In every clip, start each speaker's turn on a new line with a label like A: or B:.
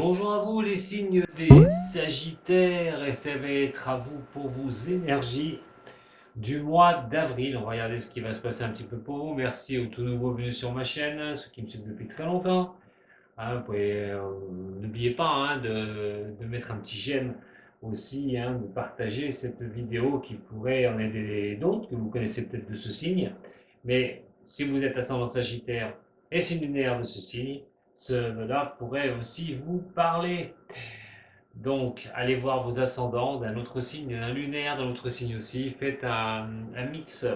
A: Bonjour à vous les signes des Sagittaires et ça va être à vous pour vos énergies du mois d'avril. On va regarder ce qui va se passer un petit peu pour vous. Merci aux tout nouveaux venus sur ma chaîne, ceux qui me suivent depuis très longtemps. N'oubliez pas de mettre un petit j'aime aussi, de partager cette vidéo qui pourrait en aider d'autres que vous connaissez peut-être de ce signe. Mais si vous êtes ascendant Sagittaire et signe lunaire de ce signe, cela pourrait aussi vous parler. Donc, allez voir vos ascendants d'un autre signe, d'un lunaire, d'un autre signe aussi. Faites un mix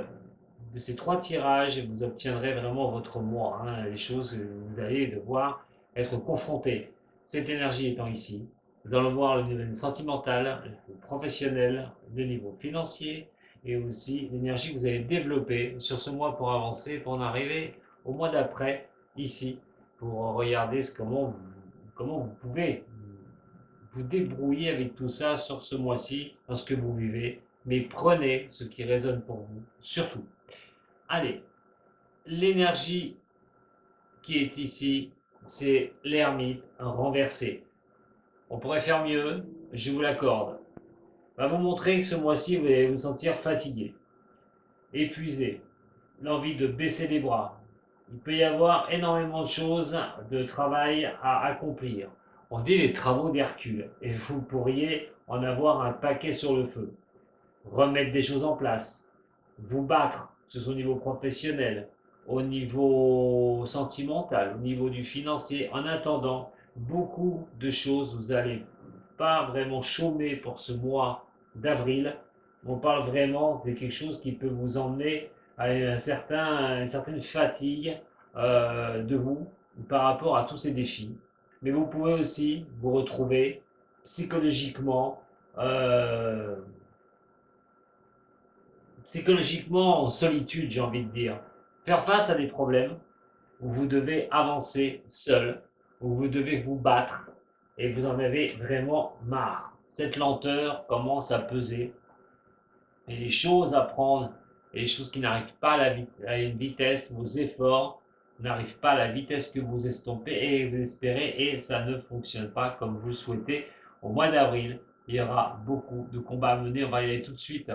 A: de ces trois tirages et vous obtiendrez vraiment votre moi, les choses que vous allez devoir être confrontés. Cette énergie étant ici, nous allons voir le niveau sentimental, le professionnel, le niveau financier et aussi l'énergie que vous allez développer sur ce mois pour avancer, pour en arriver au mois d'après, ici, pour regarder comment vous pouvez vous débrouiller avec tout ça sur ce mois-ci, dans ce que vous vivez, mais prenez ce qui résonne pour vous, surtout. Allez, l'énergie qui est ici, c'est l'ermite renversé. On pourrait faire mieux, je vous l'accorde. Va vous montrer que ce mois-ci, vous allez vous sentir fatigué, épuisé, l'envie de baisser les bras. Il peut y avoir énormément de choses, de travail à accomplir. On dit les travaux d'Hercule, et vous pourriez en avoir un paquet sur le feu. Remettre des choses en place, vous battre, que ce soit au niveau professionnel, au niveau sentimental, au niveau du financier. En attendant, beaucoup de choses, vous n'allez pas vraiment chômer pour ce mois d'avril. On parle vraiment de quelque chose qui peut vous emmener à une certaine fatigue de vous par rapport à tous ces défis. Mais vous pouvez aussi vous retrouver euh, psychologiquement en solitude, j'ai envie de dire. Faire face à des problèmes où vous devez avancer seul, où vous devez vous battre et vous en avez vraiment marre. Cette lenteur commence à peser et les choses à prendre et les choses qui n'arrivent pas à une vitesse, vos efforts n'arrivent pas à la vitesse que vous estompez et vous espérez et ça ne fonctionne pas comme vous le souhaitez. Au mois d'avril, il y aura beaucoup de combats à mener. On va y aller tout de suite.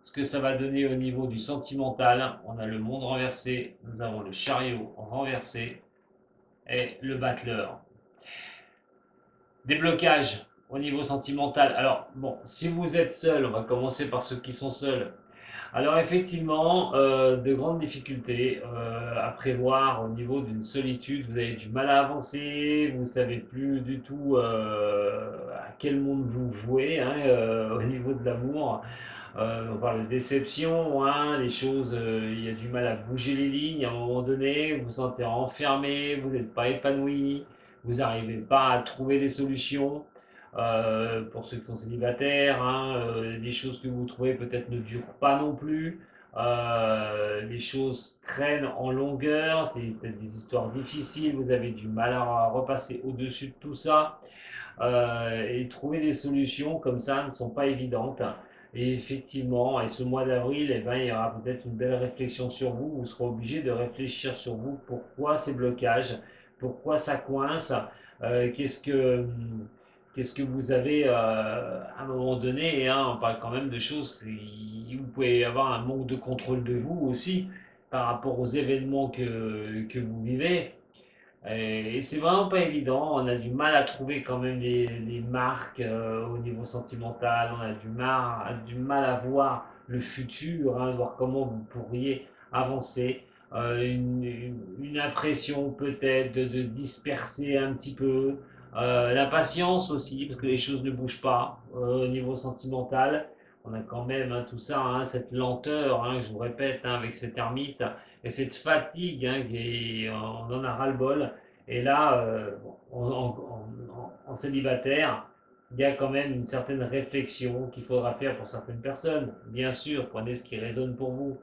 A: Ce que ça va donner au niveau du sentimental, on a le monde renversé, nous avons le chariot renversé et le battleur. Des blocages au niveau sentimental. Alors, bon, si vous êtes seul, on va commencer par ceux qui sont seuls. Alors effectivement, de grandes difficultés à prévoir au niveau d'une solitude. Vous avez du mal à avancer, vous ne savez plus du tout à quel monde vous vouez au niveau de l'amour. On parle de déception, les choses, il y a du mal à bouger les lignes. À un moment donné, vous vous sentez enfermé, vous n'êtes pas épanoui, vous n'arrivez pas à trouver des solutions. Pour ceux qui sont célibataires, les choses que vous trouvez peut-être ne durent pas non plus. Les choses traînent en longueur, c'est peut-être des histoires difficiles, vous avez du mal à repasser au-dessus de tout ça. Et trouver des solutions comme ça ne sont pas évidentes. Et effectivement, et ce mois d'avril, eh ben, il y aura peut-être une belle réflexion sur vous. Vous serez obligé de réfléchir sur vous. Pourquoi ces blocages? Pourquoi ça coince? euh, qu'est-ce que, qu'est-ce que vous avez à un moment donné, on parle quand même de choses qui, vous pouvez avoir un manque de contrôle de vous aussi par rapport aux événements que vous vivez. Et c'est vraiment pas évident. On a du mal à trouver quand même les marques au niveau sentimental. On a du mal à voir le futur, voir comment vous pourriez avancer. Une impression peut-être de disperser un petit peu. La patience aussi, parce que les choses ne bougent pas au niveau sentimental. On a quand même tout ça, cette lenteur, je vous répète, avec cette ermite et cette fatigue, on en a ras-le-bol. Et là, en célibataire, il y a quand même une certaine réflexion qu'il faudra faire pour certaines personnes. Bien sûr, prenez ce qui résonne pour vous.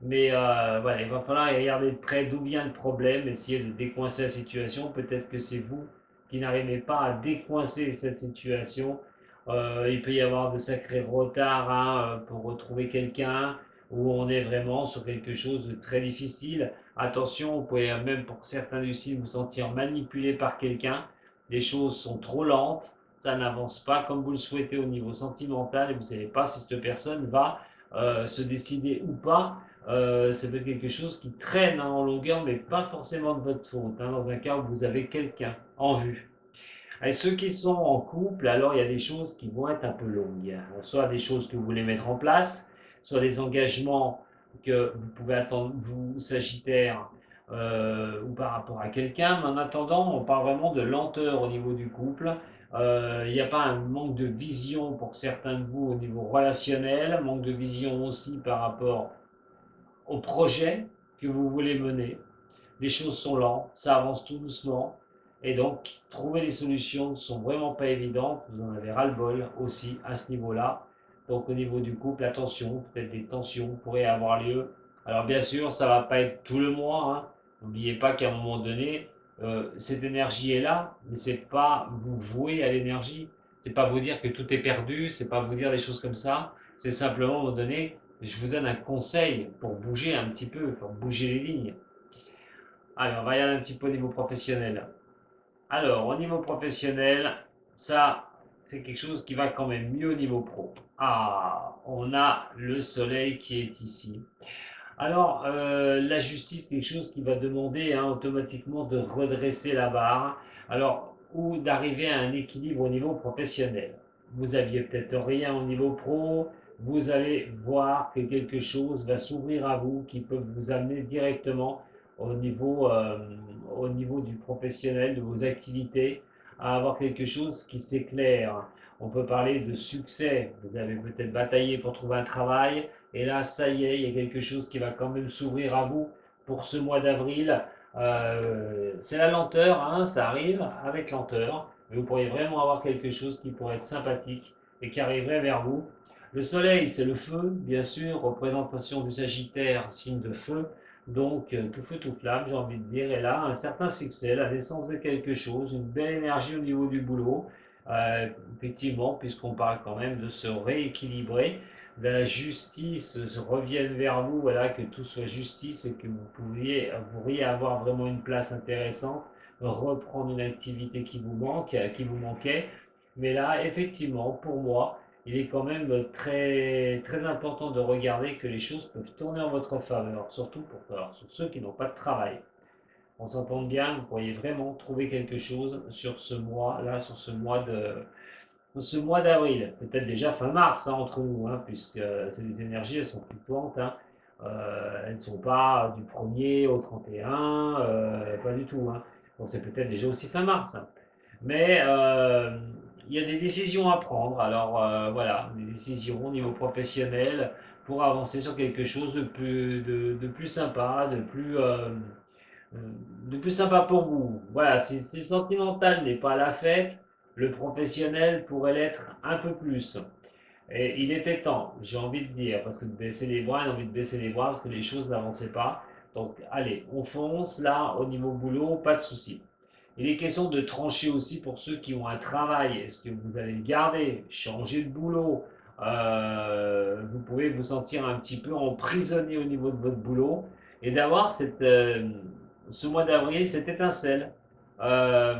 A: Mais voilà, il va falloir regarder de près d'où vient le problème, essayer de décoincer la situation. Peut-être que c'est vous qui n'arrivez pas à décoincer cette situation. Il peut y avoir de sacrés retards pour retrouver quelqu'un, où on est vraiment sur quelque chose de très difficile. Attention, vous pouvez même pour certains du signe vous sentir manipulé par quelqu'un. les choses sont trop lentes, ça n'avance pas comme vous le souhaitez au niveau sentimental et vous ne savez pas si cette personne va se décider ou pas. Ça peut être quelque chose qui traîne en longueur, mais pas forcément de votre faute, hein, dans un cas où vous avez quelqu'un en vue. Et ceux qui sont en couple, alors il y a des choses qui vont être un peu longues. Soit des choses que vous voulez mettre en place, soit des engagements que vous pouvez attendre, vous, Sagittaire, ou par rapport à quelqu'un. Mais en attendant, on parle vraiment de lenteur au niveau du couple. Il n'y a pas un manque de vision pour certains de vous au niveau relationnel, manque de vision aussi par rapport au projet que vous voulez mener. Les choses sont lentes, ça avance tout doucement. Et donc, trouver les solutions ne sont vraiment pas évidentes. Vous en avez ras-le-bol aussi à ce niveau-là. Donc, au niveau du couple, attention, peut-être des tensions pourraient avoir lieu. Alors, bien sûr, ça ne va pas être tout le mois, hein. N'oubliez pas qu'à un moment donné, cette énergie est là, mais c'est pas vous vouer à l'énergie. C'est pas vous dire que tout est perdu, c'est pas vous dire des choses comme ça. C'est simplement à un moment donné, je vous donne un conseil pour bouger un petit peu, pour bouger les lignes. Allez, on va regarder un petit peu au niveau professionnel. Alors, au niveau professionnel, ça, c'est quelque chose qui va quand même mieux au niveau pro. Ah, on a le soleil qui est ici. Alors, la justice, quelque chose qui va demander hein, automatiquement de redresser la barre, alors, ou d'arriver à un équilibre au niveau professionnel. Vous aviez peut-être rien au niveau pro, vous allez voir que quelque chose va s'ouvrir à vous qui peut vous amener directement au niveau du professionnel, de vos activités, à avoir quelque chose qui s'éclaire. On peut parler de succès. Vous avez peut-être bataillé pour trouver un travail, et là, ça y est, il y a quelque chose qui va quand même s'ouvrir à vous pour ce mois d'avril. C'est la lenteur, hein, ça arrive avec lenteur, mais vous pourriez vraiment avoir quelque chose qui pourrait être sympathique et qui arriverait vers vous. Le soleil, c'est le feu, bien sûr, représentation du Sagittaire, signe de feu. Donc, tout feu, tout flamme, j'ai envie de dire. Et là, un certain succès, la naissance de quelque chose, une belle énergie au niveau du boulot. Effectivement, puisqu'on parle quand même de se rééquilibrer, de la justice revienne vers vous, voilà, que tout soit justice et que vous pourriez avoir vraiment une place intéressante, reprendre une activité qui vous manque, qui vous manquait. Mais là, effectivement, pour moi, il est quand même très, très important de regarder que les choses peuvent tourner en votre faveur, surtout sur ceux qui n'ont pas de travail. On s'entend bien, vous pourriez vraiment trouver quelque chose sur ce mois-là, sur ce mois d'avril, peut-être déjà fin mars hein, entre nous, hein, puisque c'est des énergies, elles sont fluctuantes, hein. Elles ne sont pas du 1er au 31, pas du tout, hein. Donc c'est peut-être déjà aussi fin mars, hein. Mais il y a des décisions à prendre. Alors voilà, des décisions au niveau professionnel pour avancer sur quelque chose de plus sympa, de plus sympa pour vous. Voilà, si le sentimental n'est pas la fête, le professionnel pourrait l'être un peu plus. Et il était temps, j'ai envie de dire, parce que de baisser les bras, j'ai envie de baisser les bras parce que les choses n'avançaient pas. Donc allez, on fonce là au niveau boulot, pas de souci. Il est question de trancher aussi pour ceux qui ont un travail. Est-ce que vous allez le garder, changer de boulot? Vous pouvez vous sentir un petit peu emprisonné au niveau de votre boulot et d'avoir ce mois d'avril, cette étincelle. Euh,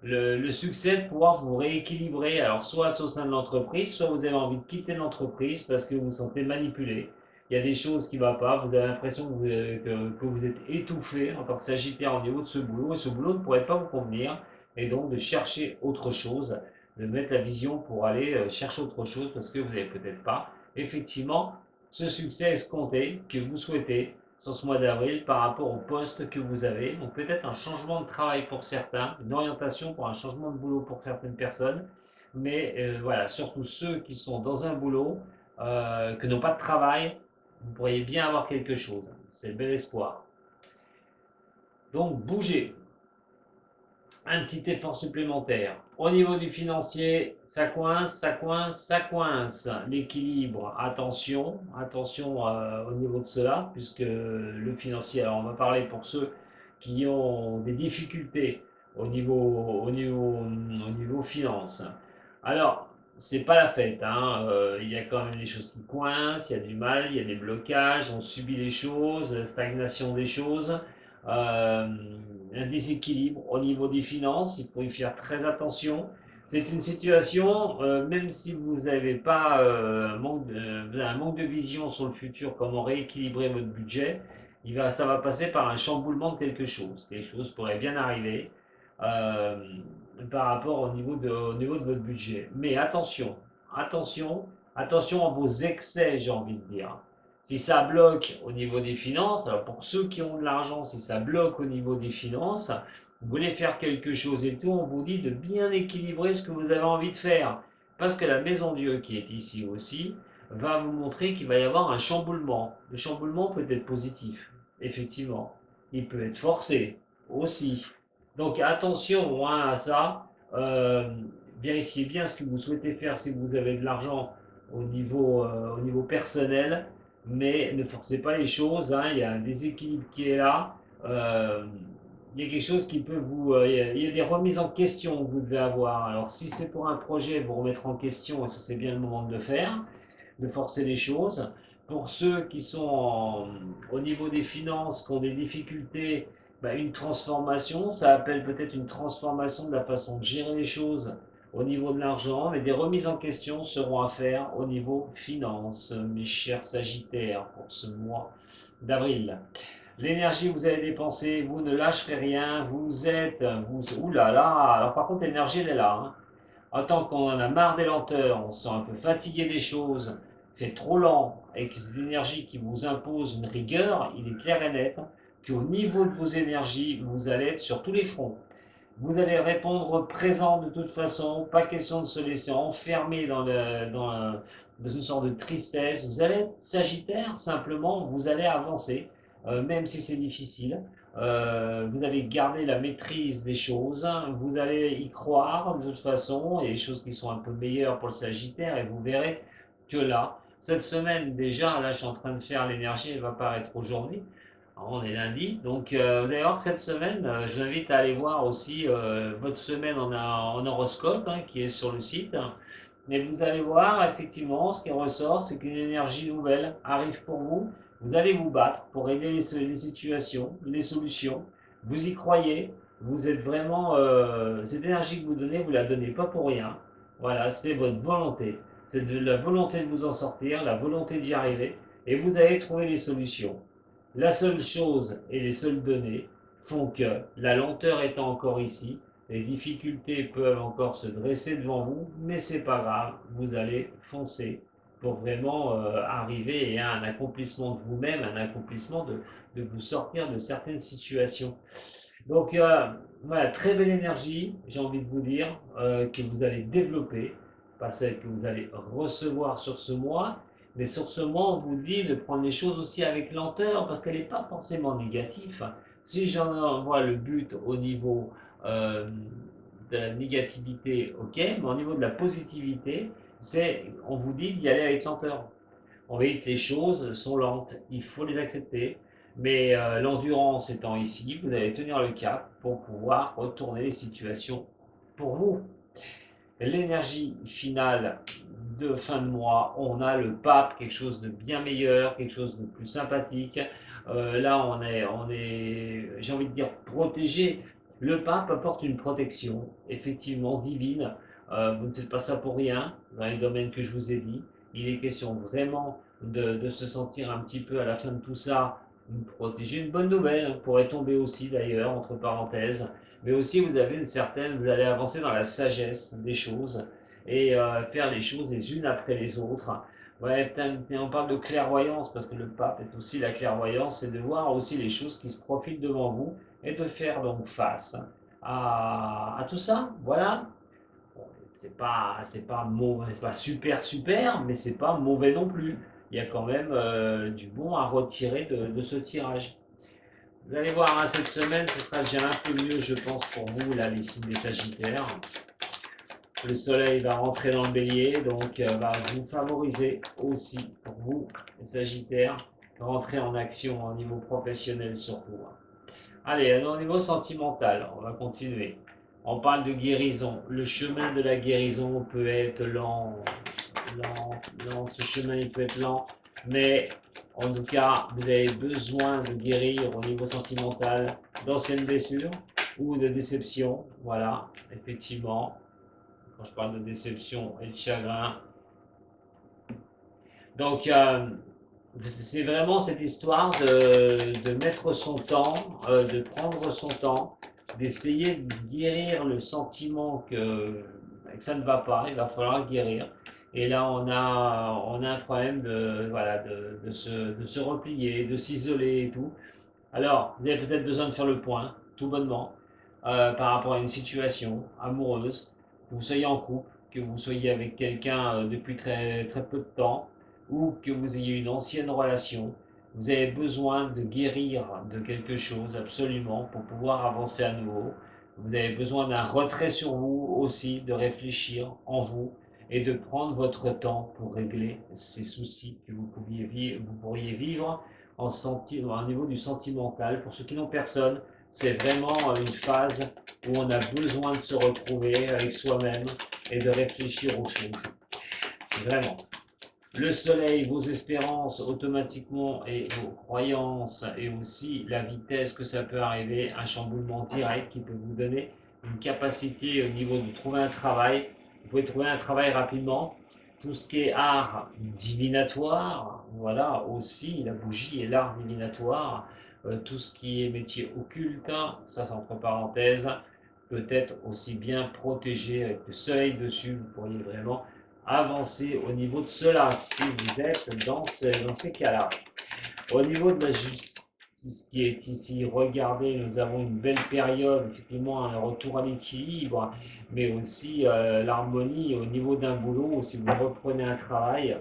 A: le succès de pouvoir vous rééquilibrer, alors soit au sein de l'entreprise, soit vous avez envie de quitter l'entreprise parce que vous vous sentez manipulé. Il y a des choses qui ne vont pas, vous avez l'impression que vous êtes étouffé en tant que Sagittaire au niveau de ce boulot, et ce boulot ne pourrait pas vous convenir, et donc de chercher autre chose, de mettre la vision pour aller chercher autre chose parce que vous n'avez peut-être pas effectivement ce succès escompté que vous souhaitez sur ce mois d'avril par rapport au poste que vous avez. Donc peut-être un changement de travail pour certains, une orientation pour un changement de boulot pour certaines personnes. Mais voilà, surtout ceux qui sont dans un boulot, que n'ont pas de travail, vous pourriez bien avoir quelque chose. C'est le bel espoir. Donc bougez. Un petit effort supplémentaire. Au niveau du financier, ça coince, ça coince, ça coince. L'équilibre, attention, attention au niveau de cela, puisque le financier, alors on va parler pour ceux qui ont des difficultés au niveau finance. Alors, c'est pas la fête, hein. Il y a quand même des choses qui coincent, il y a du mal, il y a des blocages, on subit les choses, stagnation des choses. Euh, un déséquilibre au niveau des finances, il faut y faire très attention. C'est une situation, même si vous n'avez pas vous avez un manque de vision sur le futur, comment rééquilibrer votre budget, ça va passer par un chamboulement de quelque chose. Quelque chose pourrait bien arriver euh, par rapport au niveau de votre budget. Mais attention, attention, attention à vos excès, j'ai envie de dire. Si ça bloque au niveau des finances, alors pour ceux qui ont de l'argent, si ça bloque au niveau des finances, vous voulez faire quelque chose et tout, on vous dit de bien équilibrer ce que vous avez envie de faire. Parce que la maison Dieu qui est ici aussi va vous montrer qu'il va y avoir un chamboulement. Le chamboulement peut être positif, effectivement. Il peut être forcé aussi. Donc attention à ça. Euh, Vérifiez bien ce que vous souhaitez faire si vous avez de l'argent au niveau personnel, mais ne forcez pas les choses. Hein, il y a un déséquilibre qui est là. Euh, il y a quelque chose qui peut vous. Il y a des remises en question que vous devez avoir. Alors, si c'est pour un projet, vous remettre en question, et ça, c'est bien le moment de le faire, de forcer les choses. Pour ceux qui sont au niveau des finances, qui ont des difficultés, bah, une transformation, ça appelle peut-être une transformation de la façon de gérer les choses au niveau de l'argent, mais des remises en question seront à faire au niveau finance, mes chers Sagittaires, pour ce mois d'avril. L'énergie que vous allez dépenser, vous ne lâcherez rien, vous êtes, ouh là là, alors par contre l'énergie elle est là. Hein. En tant qu'on en a marre des lenteurs, on se sent un peu fatigué des choses, c'est trop lent et que cette énergie qui vous impose une rigueur, il est clair et net qu'au niveau de vos énergies, vous allez être sur tous les fronts. Vous allez répondre présent de toute façon, pas question de se laisser enfermer dans une sorte de tristesse. Vous allez être Sagittaire, simplement, vous allez avancer, même si c'est difficile. Vous allez garder la maîtrise des choses, vous allez y croire de toute façon, il y a des choses qui sont un peu meilleures pour le Sagittaire et vous verrez que là, cette semaine déjà, là je suis en train de faire l'énergie, elle va paraître aujourd'hui. On est lundi, donc vous allez voir que cette semaine, je vous invite à aller voir aussi votre semaine en horoscope hein, qui est sur le site. Mais vous allez voir effectivement ce qui ressort, c'est qu'une énergie nouvelle arrive pour vous. Vous allez vous battre pour régler les situations, les solutions. Vous y croyez, vous êtes vraiment cette énergie que vous donnez, vous la donnez pas pour rien. Voilà, c'est votre volonté, c'est de la volonté de vous en sortir, la volonté d'y arriver, et vous allez trouver les solutions. La seule chose et les seules données font que la lenteur étant encore ici, les difficultés peuvent encore se dresser devant vous, mais c'est pas grave, vous allez foncer pour vraiment arriver à un accomplissement de vous-même, un accomplissement de vous sortir de certaines situations. Donc voilà, très belle énergie, j'ai envie de vous dire, que vous allez développer, pas celle que vous allez recevoir sur ce mois, mais sur ce mois, on vous dit de prendre les choses aussi avec lenteur, parce qu'elle n'est pas forcément négative. Si j'en vois le but au niveau euh, de la négativité, ok, mais au niveau de la positivité, on vous dit d'y aller avec lenteur. On voit que les choses sont lentes, il faut les accepter, mais l'endurance étant ici, vous allez tenir le cap pour pouvoir retourner les situations pour vous. L'énergie finale de fin de mois, on a le pape, quelque chose de bien meilleur, quelque chose de plus sympathique. Là, j'ai envie de dire, protégé. Le pape apporte une protection, effectivement, divine. Vous ne faites pas ça pour rien, dans les domaines que je vous ai dit. Il est question vraiment de se sentir un petit peu à la fin de tout ça, protéger. Une bonne nouvelle, hein, pourrait tomber aussi d'ailleurs, entre parenthèses. Mais aussi, vous allez avancer dans la sagesse des choses et faire les choses les unes après les autres. Ouais, on parle de clairvoyance parce que le pape est aussi la clairvoyance, c'est de voir aussi les choses qui se profilent devant vous et de faire donc face à tout ça. Voilà. Bon, c'est pas super super, mais c'est pas mauvais non plus. Il y a quand même du bon à retirer de ce tirage. Vous allez voir, hein, cette semaine, ce sera déjà un peu mieux, je pense, pour vous, là, les signes des Sagittaires. Le soleil va rentrer dans le bélier, donc va vous favoriser aussi, pour vous, les Sagittaires, rentrer en action au niveau professionnel surtout. Allez, au niveau sentimental, on va continuer. On parle de guérison. Le chemin de la guérison peut être lent, lent, lent. Ce chemin, il peut être lent. mais en tout cas, vous avez besoin de guérir au niveau sentimental d'anciennes blessures ou de déceptions. Voilà, effectivement, quand je parle de déception et de chagrin. Donc, c'est vraiment cette histoire de mettre son temps, de prendre son temps, d'essayer de guérir le sentiment que ça ne va pas, il va falloir guérir. Et là, on a un problème voilà, de se replier, de s'isoler et tout. Alors, vous avez peut-être besoin de faire le point, tout bonnement, par rapport à une situation amoureuse, que vous soyez en couple, que vous soyez avec quelqu'un depuis très, très peu de temps, ou que vous ayez une ancienne relation. Vous avez besoin de guérir de quelque chose absolument pour pouvoir avancer à nouveau. Vous avez besoin d'un retrait sur vous aussi, de réfléchir en vous et de prendre votre temps pour régler ces soucis que vous pourriez vivre au niveau du sentimental. Pour ceux qui n'ont personne, c'est vraiment une phase où on a besoin de se retrouver avec soi-même et de réfléchir aux choses. Vraiment. Le soleil, vos espérances automatiquement et vos croyances et aussi la vitesse que ça peut arriver, un chamboulement direct qui peut vous donner une capacité au niveau de trouver un travail. Vous pouvez trouver un travail rapidement. Tout ce qui est art divinatoire, voilà aussi, la bougie est l'art divinatoire. Tout ce qui est métier occulte, ça c'est entre parenthèses, peut être aussi bien protégé avec le soleil dessus. Vous pourriez vraiment avancer au niveau de cela si vous êtes dans ces cas-là. Au niveau de la justice qui est ici, regardez, nous avons une belle période, effectivement, un retour à l'équilibre, mais aussi l'harmonie au niveau d'un boulot, si vous reprenez un travail.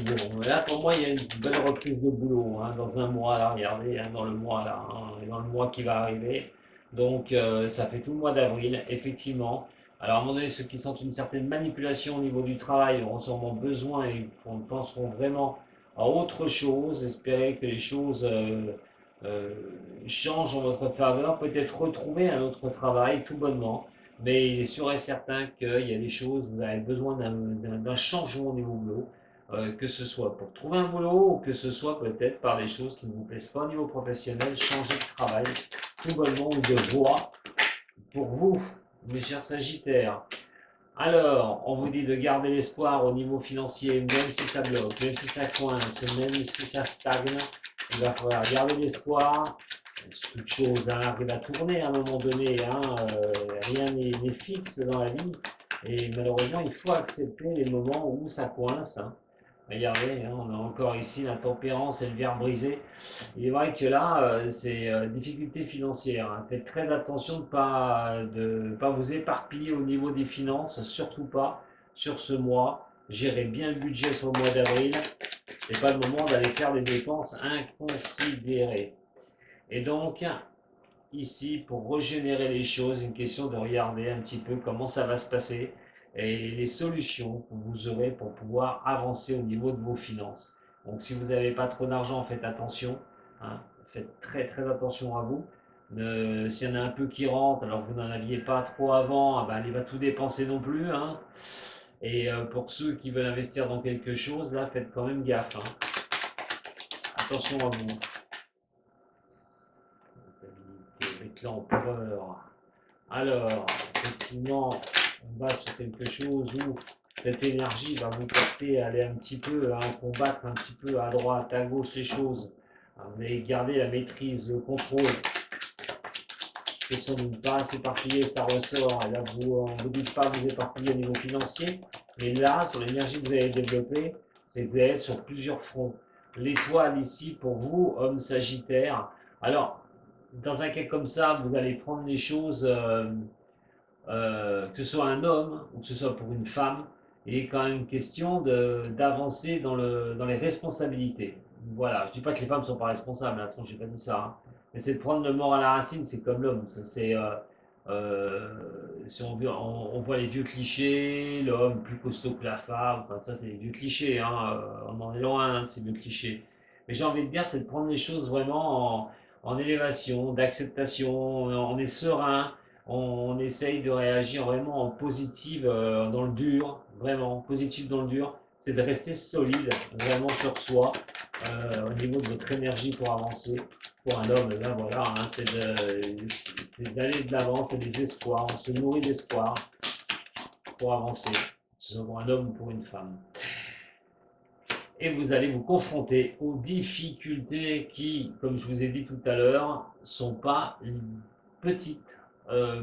A: Bon, là, pour moi, il y a une belle reprise de boulot dans un mois, là, regardez, dans le mois, là, dans le mois qui va arriver. Donc, ça fait tout le mois d'avril, effectivement. Alors, à un moment donné, ceux qui sentent une certaine manipulation au niveau du travail auront sûrement besoin et penseront vraiment à autre chose. Espérer que les choses euh, changent en votre faveur. Peut-être retrouver un autre travail, tout bonnement. Mais il est sûr et certain qu'il y a des choses, vous avez besoin d'un changement au niveau boulot, que ce soit pour trouver un boulot ou que ce soit peut-être par des choses qui ne vous plaisent pas au niveau professionnel, changer de travail, tout bonnement, ou de voie pour vous, mes chers Sagittaires. Alors, on vous dit de garder l'espoir au niveau financier, même si ça bloque, même si ça coince, même si ça stagne, il va falloir garder l'espoir. Toute chose arrive à tourner à un moment donné, rien n'est fixe dans la vie. Et malheureusement, il faut accepter les moments où ça coince. Regardez, on a encore ici la tempérance et le verre brisé. Il est vrai que là, c'est difficulté financière, hein. Faites très attention de pas vous éparpiller au niveau des finances, surtout pas sur ce mois. Gérez bien le budget sur le mois d'avril. C'est pas le moment d'aller faire des dépenses inconsidérées. Et donc, ici, pour régénérer les choses, une question de regarder un petit peu comment ça va se passer et les solutions que vous aurez pour pouvoir avancer au niveau de vos finances. Donc, si vous n'avez pas trop d'argent, faites attention, hein, faites très très attention à vous. S'il y en a un peu qui rentre alors que vous n'en aviez pas trop avant, ah ben, allez pas tout dépenser non plus, hein. Et pour ceux qui veulent investir dans quelque chose, là, faites quand même gaffe, hein. Attention à vous. Avec l'empereur. Alors, effectivement, on va sur quelque chose où cette énergie va vous porter à aller un petit peu, combattre un petit peu à droite, à gauche les choses. Vous allez garder la maîtrise, le contrôle. Question de ne pas s'éparpiller, ça ressort. Et là, vous ne vous dites pas vous éparpiller au niveau financier. Mais là, sur l'énergie que vous allez développer, c'est que vous allez être sur plusieurs fronts. L'étoile ici, pour vous, homme sagittaire. Alors, dans un cas comme ça, vous allez prendre les choses, que ce soit un homme ou que ce soit pour une femme, il est quand même question d'avancer dans les responsabilités. Voilà, je ne dis pas que les femmes ne sont pas responsables, attention, je n'ai pas dit ça, hein. Mais c'est de prendre le mort à la racine, c'est comme l'homme. Si on voit les vieux clichés, l'homme plus costaud que la femme, enfin ça c'est les vieux clichés, hein, on en est loin, hein, de ces vieux clichés. Mais j'ai envie de dire, c'est de prendre les choses vraiment en élévation, d'acceptation, on est serein, on essaye de réagir vraiment en positive dans le dur, vraiment positif dans le dur, c'est de rester solide vraiment sur soi au niveau de votre énergie pour avancer. Pour un homme, là voilà, hein, c'est d'aller de l'avant, c'est des espoirs, on se nourrit d'espoir pour avancer, que ce soit pour un homme ou pour une femme. Et vous allez vous confronter aux difficultés qui, comme je vous ai dit tout à l'heure, ne sont pas petites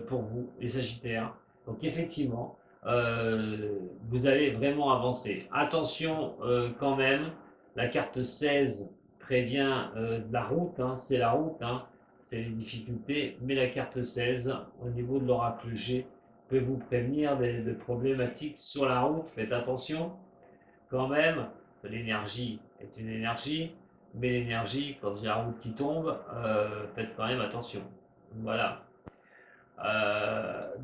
A: pour vous, les Sagittaires. Donc effectivement, vous allez vraiment avancer. Attention quand même, la carte 16 prévient de la route, hein, c'est la route, hein, c'est les difficultés, mais la carte 16, au niveau de l'oracle G, peut vous prévenir de problématiques sur la route. Faites attention quand même, l'énergie est une énergie, mais l'énergie, quand il y a la route qui tombe, faites quand même attention. Voilà.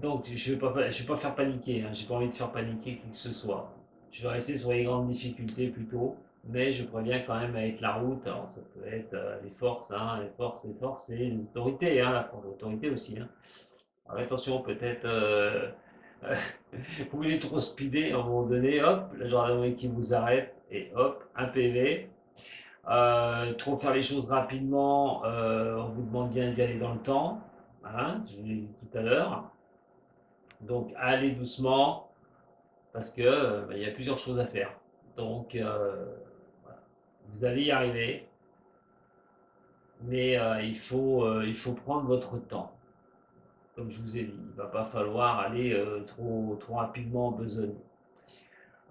A: Donc, je ne vais pas faire paniquer, hein, j'ai pas envie de faire paniquer qui que ce soit. Je vais rester sur les grandes difficultés plutôt, mais je préviens quand même avec la route. Alors, ça peut être les forces, hein, les forces, et l'autorité, hein, la force d'autorité aussi. Hein. Alors, attention, peut-être vous voulez trop speeder, à un moment donné, hop, la gendarmerie qui vous arrête, et hop, un PV. Trop faire les choses rapidement, on vous demande bien d'y aller dans le temps. Hein, je l'ai dit tout à l'heure. Donc allez doucement parce que il y a plusieurs choses à faire. Donc voilà. Vous allez y arriver, mais il faut prendre votre temps. Comme je vous ai dit, il ne va pas falloir aller trop rapidement en besogne.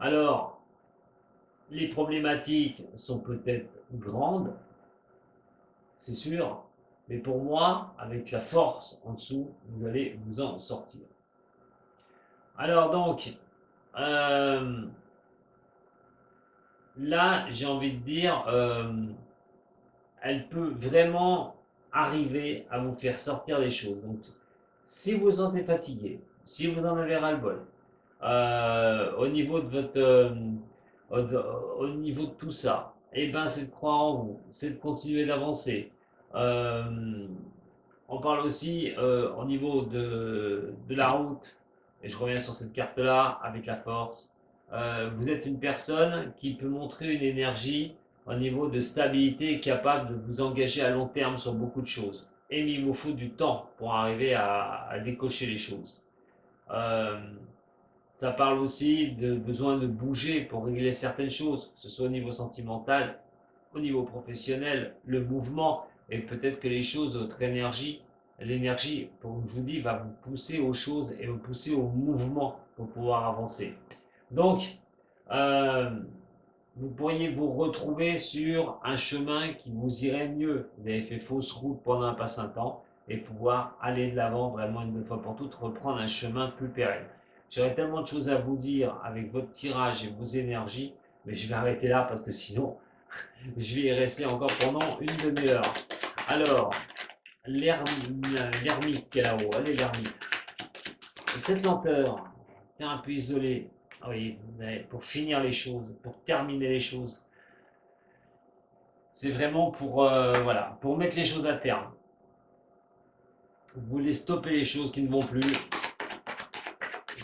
A: Alors, les problématiques sont peut-être grandes, c'est sûr, mais pour moi, avec la force en dessous, vous allez vous en sortir. Alors donc, là, j'ai envie de dire, elle peut vraiment arriver à vous faire sortir des choses. Donc, si vous vous sentez fatigué, si vous en avez ras-le-bol, au niveau de votre, au niveau de tout ça, et ben, c'est de croire en vous, c'est de continuer d'avancer. On parle aussi au niveau de la route, et je reviens sur cette carte-là avec la force. Vous êtes une personne qui peut montrer une énergie au niveau de stabilité capable de vous engager à long terme sur beaucoup de choses. Et il vous faut du temps pour arriver à décocher les choses. Euh, Ça parle aussi de besoin de bouger pour régler certaines choses, que ce soit au niveau sentimental, au niveau professionnel, le mouvement, et peut-être que les choses, votre énergie, l'énergie, comme je vous dis, va vous pousser aux choses et vous pousser au mouvement pour pouvoir avancer. Donc, euh, vous pourriez vous retrouver sur un chemin qui vous irait mieux. Vous avez fait fausse route pendant un passe temps et pouvoir aller de l'avant vraiment une fois pour toutes, reprendre un chemin plus pérenne. J'aurais tellement de choses à vous dire avec votre tirage et vos énergies, mais je vais arrêter là parce que sinon, je vais y rester encore pendant une demi-heure. Alors, l'ermite qui est là-haut, allez l'ermite. Cette lenteur, t'es un peu isolé, oui, pour finir les choses, pour terminer les choses, c'est vraiment pour, voilà, pour mettre les choses à terme. Vous voulez stopper les choses qui ne vont plus.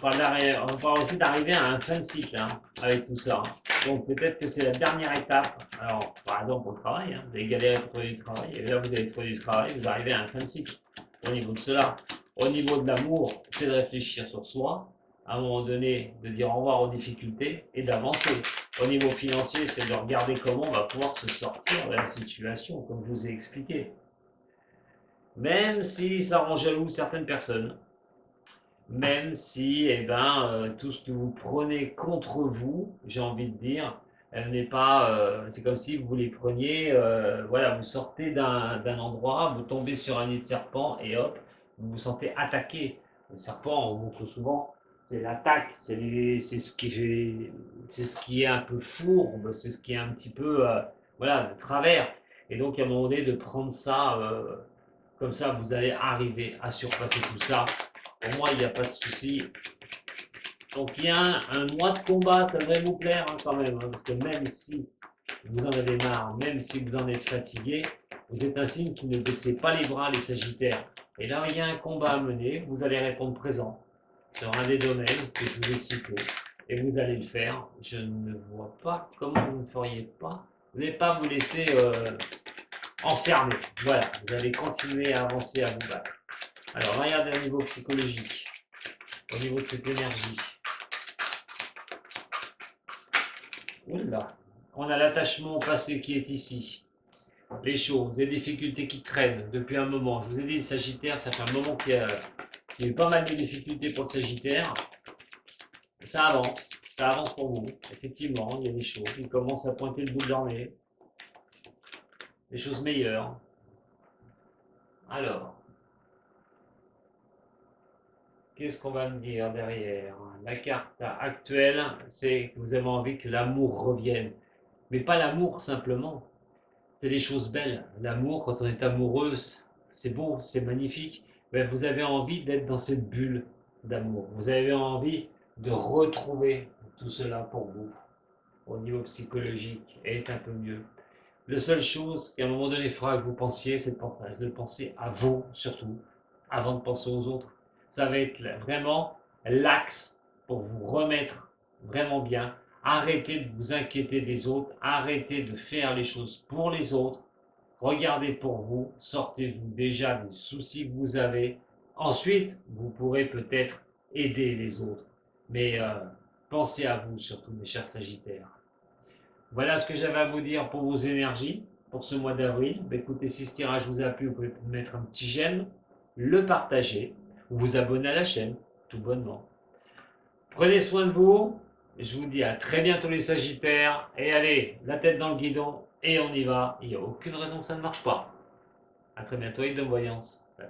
A: On parle aussi d'arriver à un fin de cycle hein, avec tout ça. Donc peut-être que c'est la dernière étape. Alors, par exemple, pour le travail, hein, vous avez galéré pour trouver du travail, et là vous avez trouvé du travail, vous arrivez à un fin de cycle. Au niveau de cela, au niveau de l'amour, c'est de réfléchir sur soi, à un moment donné, de dire au revoir aux difficultés et d'avancer. Au niveau financier, c'est de regarder comment on va pouvoir se sortir de la situation, comme je vous ai expliqué. Même si ça rend jaloux certaines personnes, même si eh ben, tout ce que vous prenez contre vous, j'ai envie de dire, elle n'est pas. C'est comme si vous les preniez, voilà, vous sortez d'un endroit, vous tombez sur un nid de serpent et hop, vous vous sentez attaqué. Le serpent, on montre souvent, c'est l'attaque, c'est ce qui est un peu fourbe, c'est ce qui est un petit peu, voilà, de travers. Et donc, à un moment donné, de prendre ça, comme ça, vous allez arriver à surpasser tout ça. Pour moi, il n'y a pas de souci. Donc, il y a un mois de combat, ça devrait vous plaire hein, quand même, hein, parce que même si vous en avez marre, même si vous en êtes fatigué, vous êtes un signe qui ne baissez pas les bras, les Sagittaires. Et là, il y a un combat à mener, vous allez répondre présent sur un des domaines que je vous ai cités. et vous allez le faire. Je ne vois pas comment vous ne feriez pas. Vous n'allez pas vous laisser enfermer. Voilà, vous allez continuer à avancer, à vous battre. Alors, regardez au niveau psychologique, au niveau de cette énergie. Oula, on a l'attachement au passé qui est ici. Les choses, les difficultés qui traînent depuis un moment. Je vous ai dit, le Sagittaire, ça fait un moment qu'il y a eu pas mal de difficultés pour le Sagittaire. Ça avance pour vous. Effectivement, il y a des choses. Il commence à pointer le bout de leur nez. Des choses meilleures. Alors, qu'est-ce qu'on va me dire derrière? La carte actuelle, c'est que vous avez envie que l'amour revienne. Mais pas l'amour simplement. C'est des choses belles. L'amour, quand on est amoureuse, c'est beau, c'est magnifique. Mais vous avez envie d'être dans cette bulle d'amour. Vous avez envie de retrouver tout cela pour vous au niveau psychologique et être un peu mieux. La seule chose qu'à un moment donné, il faudra que vous pensiez, c'est de penser à vous surtout, avant de penser aux autres. Ça va être vraiment l'axe pour vous remettre vraiment bien. Arrêtez de vous inquiéter des autres, arrêtez de faire les choses pour les autres. Regardez pour vous, sortez-vous déjà des soucis que vous avez. Ensuite, vous pourrez peut-être aider les autres. Mais pensez à vous surtout, mes chers Sagittaires. Voilà ce que j'avais à vous dire pour vos énergies pour ce mois d'avril. Écoutez, si ce tirage vous a plu, vous pouvez mettre un petit j'aime, le partager, ou vous abonner à la chaîne, tout bonnement. Prenez soin de vous. Je vous dis à très bientôt les Sagittaires. Et allez, la tête dans le guidon, et on y va. Il n'y a aucune raison que ça ne marche pas. À très bientôt avec de voyance. Salut.